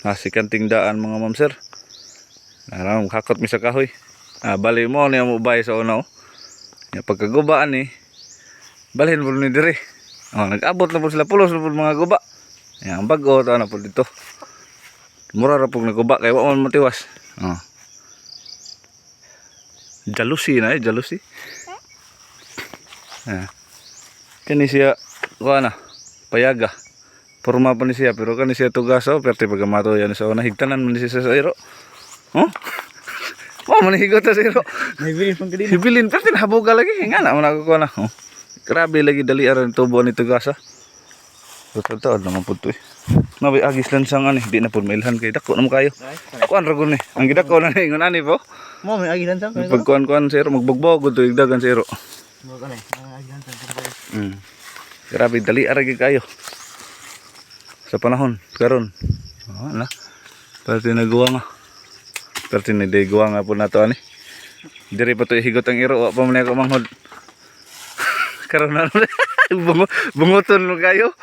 Nasikanting daan mga ma'am sir. Naram kakot mi sa kahoy. Bali mo niya mo bay sa una. Ya pagkagubaan ni balhin mo ni dire. Nag-abot na po sila pulos na po mga guba. Ang bago to na po dito. Mura ra pug naguba kay wa man matiwas. Jealousy na jealousy. Kani siya kuha na payaga. Porma pa ni siya pero kani siya tugaso perti pagamato yan sa una higtanan man siya sa iro. Manihigot sa iro. Hibilin pang kadina. Hibilin perti nahabuga lagi nga na man ako na. Grabe lagi dali aran tubo ni tugasa. Totoo naman po ito eh. Nabi agis lang sang ani, di na po mailhan kay dako naman kayo. Kuan ra gud ni. Ang gidako na ingon ani po. Mo may agilan sa. Pag kuan sir magbugbog gud igdagan sir. Mo kanay. Agilan sa. Grabe dali ara gyud kayo. Sa panahon karon. Na. Pati nagawa nga. Pati na degawa nga po nato ani. Diri pa to higot ang iro wa pa man ako manghod. Karon na bunguton mo kayo.